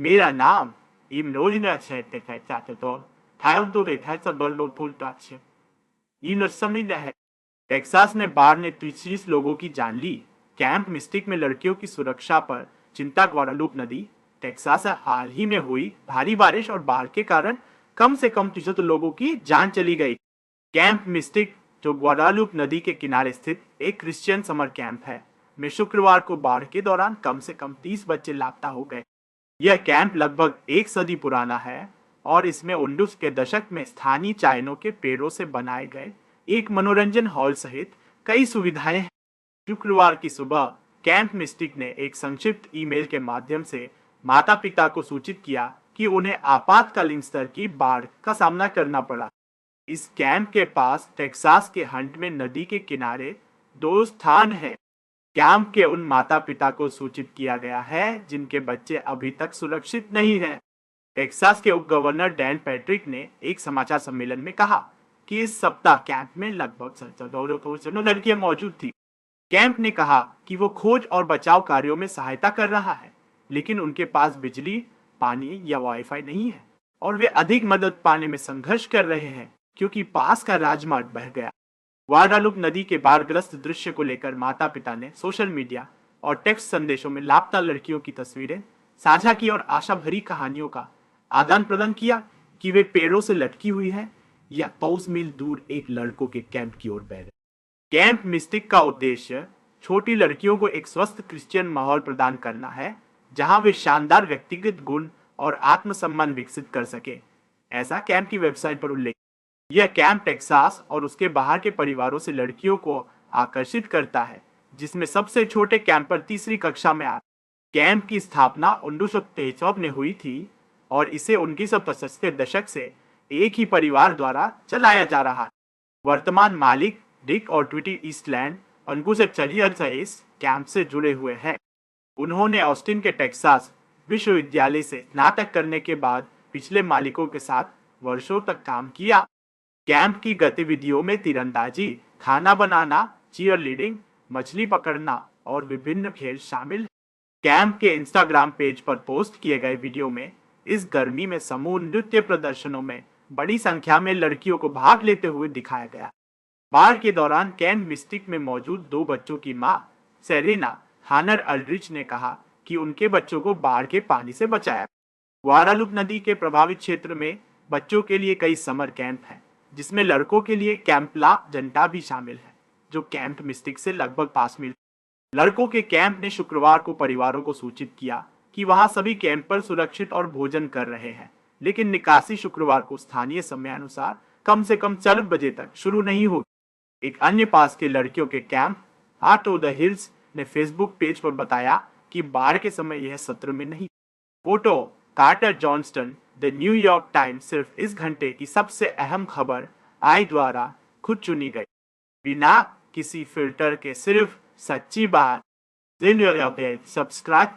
मेरा नाम 임노리나 대타이타도 다음도의 탈선벌로 불다치 यूनिवर्सिटी है। टेक्सास में बाढ़ ने 30 लोगों की जान ली। कैंप मिस्टिक में लड़कियों की सुरक्षा पर चिंता। ग्वाडालूप नदी टेक्सास में हाल ही में हुई भारी बारिश और बाढ़ के कारण कम से कम 30 लोगों की जान चली गई। कैंप मिस्टिक जो ग्वाडालूप नदी के किनारे स्थित एक क्रिश्चियन समर कैंप है में शुक्रवार को बाढ़ के दौरान कम से कम 30 बच्चे लापता हो गए। यह कैंप लगभग एक सदी पुराना है और इसमें 19 के दशक में स्थानीय चाइनों के पेड़ों से बनाए गए एक मनोरंजन हॉल सहित कई सुविधाएं हैं। शुक्रवार की सुबह कैंप मिस्टिक ने एक संक्षिप्त ईमेल के माध्यम से माता पिता को सूचित किया कि उन्हें आपातकालीन स्तर की बाढ़ का सामना करना पड़ा। इस कैंप के पास टेक्सास के हंट में नदी के किनारे 2 स्थान हैं। कैंप के उन माता पिता को सूचित किया गया है जिनके बच्चे अभी तक सुरक्षित नहीं हैं। टेक्सास के उप गवर्नर डैन पैट्रिक ने एक समाचार सम्मेलन में कहा कि इस सप्ताह कैंप में लगभग 17 लड़कियां मौजूद थी। कैंप ने कहा कि वो खोज और बचाव कार्यों में सहायता कर रहा है, लेकिन उनके पास बिजली, पानी या वाईफाई नहीं है और वे अधिक मदद पाने में संघर्ष कर रहे हैं क्योंकि पास का राजमार्ग बह गया। ग्वाडालूप नदी के बाढ़ग्रस्त दृश्य को लेकर माता पिता ने सोशल मीडिया और टेक्स्ट संदेशों में लापता लड़कियों की तस्वीरें साझा की और आशा भरी कहानियों का आदान प्रदान किया कि वे पेड़ों से लटकी हुई है या 5 मील दूर एक लड़कों के कैंप की ओर बह रहे। कैंप मिस्टिक का उद्देश्य छोटी लड़कियों को एक स्वस्थ क्रिश्चियन माहौल प्रदान करना है जहां वे शानदार व्यक्तिगत गुण और आत्मसम्मान विकसित कर सके, ऐसा कैंप की वेबसाइट पर उल्लेख। यह कैंप टेक्सास और उसके बाहर के परिवारों से लड़कियों को आकर्षित करता है, जिसमें सबसे छोटे कैंपर तीसरी कक्षा में आते। कैंप की स्थापना 1963 में हुई थी और इसे 1950 के दशक से एक ही परिवार द्वारा चलाया जा रहा है। वर्तमान मालिक डिक और ट्विटी ईस्टलैंड 1940 इस कैंप से जुड़े हुए हैं। उन्होंने ऑस्टिन के टेक्सास विश्वविद्यालय से स्नातक करने के बाद पिछले मालिकों के साथ वर्षों तक काम किया। कैंप की गतिविधियों में तीरंदाजी, खाना बनाना, चीयर लीडिंग, मछली पकड़ना और विभिन्न खेल शामिल हैं। कैंप के इंस्टाग्राम पेज पर पोस्ट किए गए वीडियो में इस गर्मी में समूह नृत्य प्रदर्शनों में बड़ी संख्या में लड़कियों को भाग लेते हुए दिखाया गया। बाढ़ के दौरान कैंप मिस्टिक में मौजूद 2 बच्चों की मां सेरेना हानर अल्ड्रिच ने कहा कि उनके बच्चों को बाढ़ के पानी से बचाया। ग्वाडालूप नदी के प्रभावित क्षेत्र में बच्चों के लिए कई समर कैंप हैं, जिसमें लड़कों के लिए कैंप ला जंटा भी शामिल है, जो कैंप मिस्टिक से लगभग 5 मील। लड़कों के कैंप ने शुक्रवार को परिवारों को सूचित किया कि वहां सभी कैंप पर सुरक्षित और भोजन कर रहे हैं, लेकिन निकासी शुक्रवार को स्थानीय समय अनुसार कम से कम 4 बजे तक शुरू नहीं होगी। एक अन्य पास के लड़कियों के camp heart of the hills ने फेसबुक पेज पर बताया कि बाढ़ के समय यह सत्र में नहीं। Photo Carter Johnston. The New York Times सिर्फ इस घंटे की सबसे अहम खबर आई द्वारा खुद चुनी गई, बिना किसी फिल्टर के, सिर्फ सच्ची बात। सब्सक्राइब